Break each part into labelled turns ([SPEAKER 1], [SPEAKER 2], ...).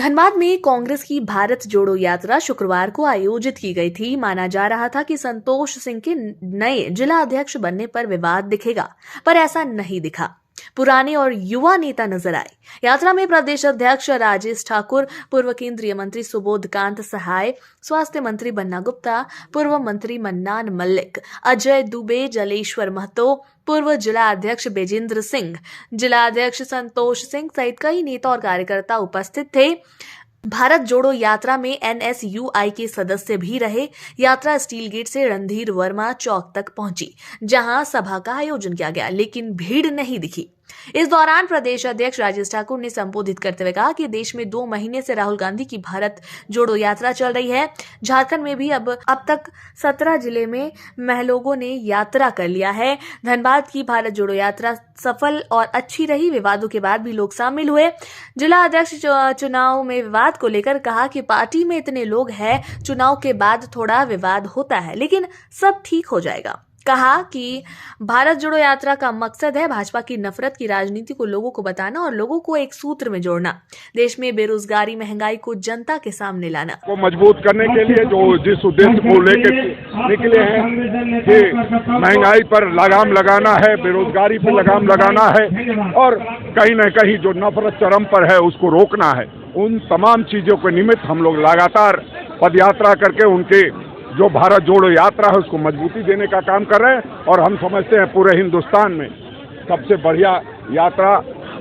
[SPEAKER 1] धनबाद में कांग्रेस की भारत जोड़ो यात्रा शुक्रवार को आयोजित की गई थी। माना जा रहा था कि संतोष सिंह के नए जिला अध्यक्ष बनने पर विवाद दिखेगा, पर ऐसा नहीं दिखा। पुराने और युवा नेता नजर आए। यात्रा में प्रदेश अध्यक्ष राजेश ठाकुर, पूर्व केंद्रीय मंत्री सुबोधकांत सहाय, स्वास्थ्य मंत्री बन्ना गुप्ता, पूर्व मंत्री मन्नान मल्लिक, अजय दुबे, जलेश्वर महतो, पूर्व जिला अध्यक्ष बेजेंद्र सिंह, जिला अध्यक्ष संतोष सिंह सहित कई नेता और कार्यकर्ता उपस्थित थे। भारत जोड़ो यात्रा में एनएसयूआई के सदस्य भी रहे। यात्रा स्टील गेट से रणधीर वर्मा चौक तक पहुंची, जहां सभा का आयोजन किया गया, लेकिन भीड़ नहीं दिखी। इस दौरान प्रदेश अध्यक्ष राजेश ठाकुर ने संबोधित करते हुए कहा कि देश में 2 महीने से राहुल गांधी की भारत जोड़ो यात्रा चल रही है। झारखंड में भी अब तक 17 जिले में लोगों ने यात्रा कर लिया है। धनबाद की भारत जोड़ो यात्रा सफल और अच्छी रही। विवादों के बाद भी लोग शामिल हुए। जिला अध्यक्ष चुनाव में विवाद को लेकर कहा कि पार्टी में इतने लोग हैं, चुनाव के बाद थोड़ा विवाद होता है, लेकिन सब ठीक हो जाएगा। कहा कि भारत जोड़ो यात्रा का मकसद है भाजपा की नफरत की राजनीति को लोगों को बताना और लोगों को एक सूत्र में जोड़ना, देश में बेरोजगारी, महंगाई को जनता के सामने लाना
[SPEAKER 2] को मजबूत करने के लिए जो जिस उद्देश्य को लेकर निकले हैं कि महंगाई पर लगाम लगाना है, बेरोजगारी पर लगाम लगाना है और कहीं न कहीं जो नफरत चरम पर है उसको रोकना है। उन तमाम चीजों के निमित्त हम लोग लगातार पदयात्रा करके उनके जो भारत जोड़ो यात्रा है उसको मजबूती देने का काम कर रहे हैं और हम समझते हैं पूरे हिंदुस्तान में सबसे बढ़िया यात्रा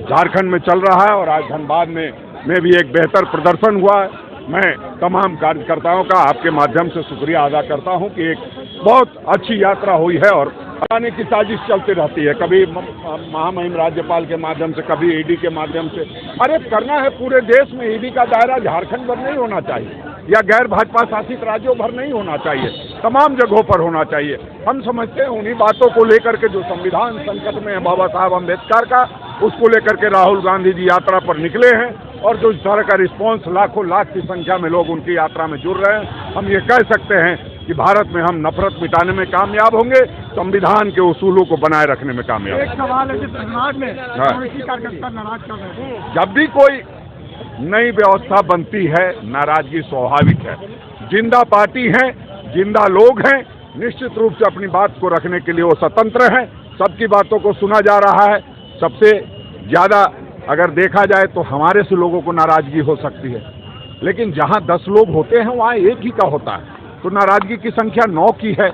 [SPEAKER 2] झारखंड में चल रहा है और आज धनबाद में भी एक बेहतर प्रदर्शन हुआ है। मैं तमाम कार्यकर्ताओं का आपके माध्यम से शुक्रिया अदा करता हूं कि एक बहुत अच्छी यात्रा हुई है और आने की साजिश चलती रहती है, कभी महामहिम राज्यपाल के माध्यम से, कभी ईडी के माध्यम से। अरे करना है पूरे देश में, ईडी का दायरा झारखंड भर नहीं होना चाहिए या गैर भाजपा शासित राज्यों भर नहीं होना चाहिए, तमाम जगहों पर होना चाहिए। हम समझते हैं उन्हीं बातों को लेकर के जो संविधान संकट में है बाबा साहब अम्बेडकर का, उसको लेकर के राहुल गांधी जी यात्रा पर निकले हैं और जो इस तरह का रिस्पॉन्स लाखों लाख की संख्या में लोग उनकी यात्रा में जुड़ रहे हैं। हम ये कह सकते हैं कि भारत में हम नफरत मिटाने में कामयाब होंगे, संविधान के उसूलों को बनाए रखने में कामयाब।
[SPEAKER 3] एक सवाल है कि धनबाद में कार्यकर्ता नाराज चल रहे हैं।
[SPEAKER 2] जब भी कोई नई व्यवस्था बनती है नाराजगी स्वाभाविक है। जिंदा पार्टी है, जिंदा लोग हैं, निश्चित रूप से अपनी बात को रखने के लिए वो स्वतंत्र हैं। सबकी बातों को सुना जा रहा है। सबसे ज्यादा अगर देखा जाए तो हमारे से लोगों को नाराजगी हो सकती है, लेकिन जहां 10 लोग होते हैं वहां एक ही का होता है, तो नाराजगी की संख्या 9 की है,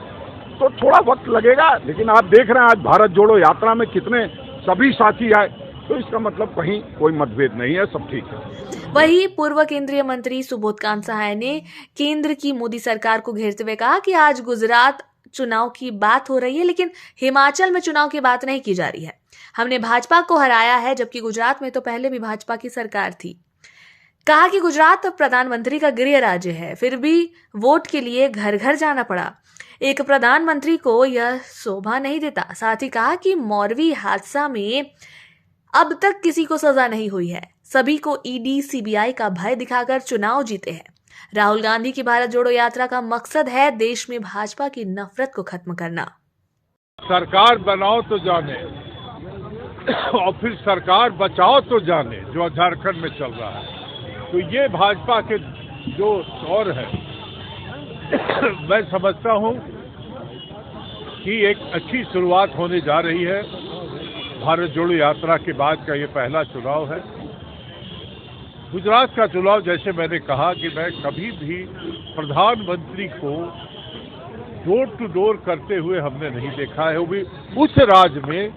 [SPEAKER 2] तो थोड़ा वक्त लगेगा। लेकिन आप देख रहे हैं आज भारत जोड़ो यात्रा में कितने सभी साथी आए, तो इसका मतलब कहीं कोई मतभेद नहीं है, सब ठीक है।
[SPEAKER 1] वहीं पूर्व केंद्रीय मंत्री सुबोधकांत सहाय ने केंद्र की मोदी सरकार को घेरते हुए कहा कि आज गुजरात चुनाव की बात हो रही है, लेकिन हिमाचल में चुनाव की बात नहीं की जा रही है। हमने भाजपा को हराया है, जबकि गुजरात में तो पहले भी भाजपा की सरकार थी। कहा कि गुजरात प्रधानमंत्री का गृह राज्य है, फिर भी वोट के लिए घर घर जाना पड़ा। एक प्रधानमंत्री को यह शोभा नहीं देता। साथ ही कहा कि मौरवी हादसा में अब तक किसी को सजा नहीं हुई है। सभी को ईडी, सीबीआई का भय दिखाकर चुनाव जीते हैं। राहुल गांधी की भारत जोड़ो यात्रा का मकसद है देश में भाजपा की नफरत को खत्म करना।
[SPEAKER 4] सरकार बनाओ तो जाने और फिर सरकार बचाओ तो जाने, जो झारखंड में चल रहा है। तो ये भाजपा के जो दौर है मैं समझता हूं कि एक अच्छी शुरुआत होने जा रही है। भारत जोड़ो यात्रा के बाद का ये पहला चुनाव है। गुजरात का चुनाव, जैसे मैंने कहा कि मैं कभी भी प्रधानमंत्री को डोर टू डोर करते हुए हमने नहीं देखा है, वो भी उस राज्य में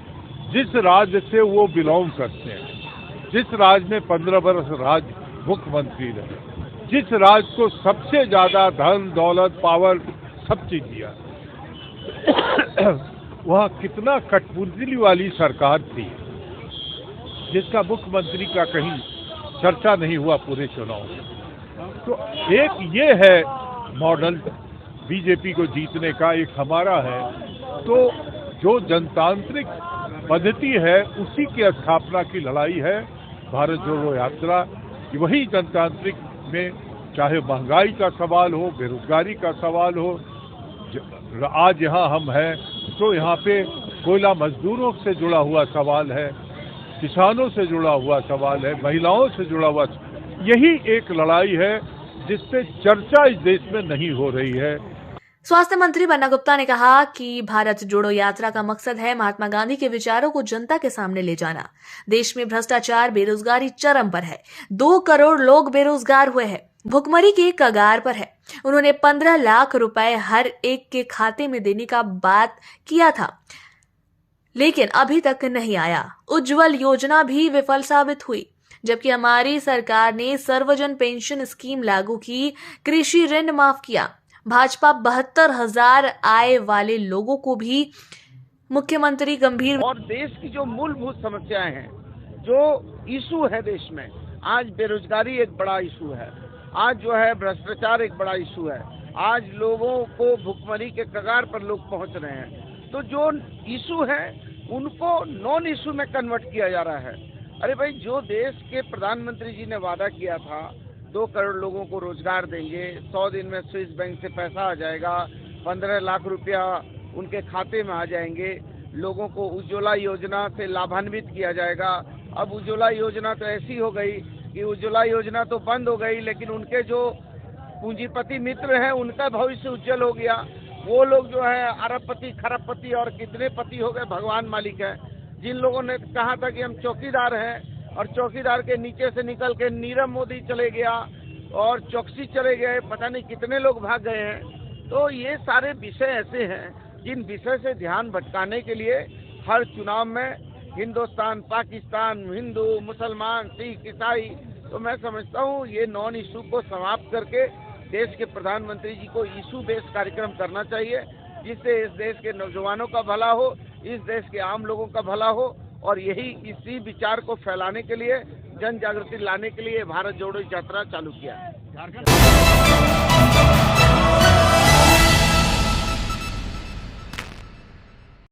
[SPEAKER 4] जिस राज्य से वो बिलोंग करते हैं, जिस राज्य में 15 वर्ष राज्य मुख्यमंत्री रहे, जिस राज्य को सबसे ज्यादा धन दौलत पावर सब चीज दिया, वहाँ कितना कठपुतली वाली सरकार थी जिसका मुख्यमंत्री का कहीं चर्चा नहीं हुआ पूरे चुनाव में। तो एक ये है मॉडल बीजेपी को जीतने का, एक हमारा है। तो जो जनतांत्रिक पद्धति है उसी की स्थापना की लड़ाई है भारत जोड़ो यात्रा। वही जनतांत्रिक में चाहे महंगाई का सवाल हो, बेरोजगारी का सवाल हो, आज यहाँ हम हैं तो यहाँ पे कोयला मजदूरों से जुड़ा हुआ सवाल है, किसानों से जुड़ा हुआ सवाल है, महिलाओं से जुड़ा हुआ, यही एक लड़ाई है जिससे चर्चा इस देश में नहीं हो रही है।
[SPEAKER 1] स्वास्थ्य मंत्री बन्ना गुप्ता ने कहा कि भारत जोड़ो यात्रा का मकसद है महात्मा गांधी के विचारों को जनता के सामने ले जाना। देश में भ्रष्टाचार, बेरोजगारी चरम पर है। 2 करोड़ लोग बेरोजगार हुए हैं, भुखमरी के कगार पर है। उन्होंने 15 लाख रुपए हर एक के खाते में देने का बात किया था, लेकिन अभी तक नहीं आया। उज्जवल योजना भी विफल साबित हुई, जबकि हमारी सरकार ने सर्वजन पेंशन स्कीम लागू की, कृषि ऋण माफ किया। भाजपा 72,000 आय वाले लोगों को भी मुख्यमंत्री गंभीर
[SPEAKER 3] और देश की जो मूलभूत समस्याएं हैं, जो इशू है देश में, आज बेरोजगारी एक बड़ा इशू है, आज जो है भ्रष्टाचार एक बड़ा इशू है, आज लोगों को भुखमरी के कगार पर लोग पहुंच रहे हैं। तो जो इशू है उनको नॉन इशू में कन्वर्ट किया जा रहा है। अरे भाई, जो देश के प्रधानमंत्री जी ने वादा किया था 2 करोड़ लोगों को रोजगार देंगे, 100 दिन में स्विस बैंक से पैसा आ जाएगा, 15 लाख रुपया उनके खाते में आ जाएंगे, लोगों को उज्ज्वला योजना से लाभान्वित किया जाएगा। अब उज्ज्वला योजना तो ऐसी हो गई कि उज्ज्वला योजना तो बंद हो गई, लेकिन उनके जो पूंजीपति मित्र हैं उनका भविष्य उज्जवल हो गया। वो लोग जो है अरबपति, खरबपति और कितने पति हो गए, भगवान मालिक है। जिन लोगों ने कहा था कि हम चौकीदार हैं, और चौकीदार के नीचे से निकल के नीरव मोदी चले गया और चौकसी चले गए, पता नहीं कितने लोग भाग गए हैं। तो ये सारे विषय ऐसे हैं जिन विषय से ध्यान भटकाने के लिए हर चुनाव में हिंदुस्तान, पाकिस्तान, हिंदू, मुसलमान, सिख, ईसाई, तो मैं समझता हूँ ये नॉन इशू को समाप्त करके देश के प्रधानमंत्री जी को इशू बेस्ड कार्यक्रम करना चाहिए, जिससे इस देश के नौजवानों का भला हो, इस देश के आम लोगों का भला हो। और यही इसी विचार को फैलाने के लिए, जन जागृति लाने के लिए भारत जोड़ो यात्रा चालू किया है।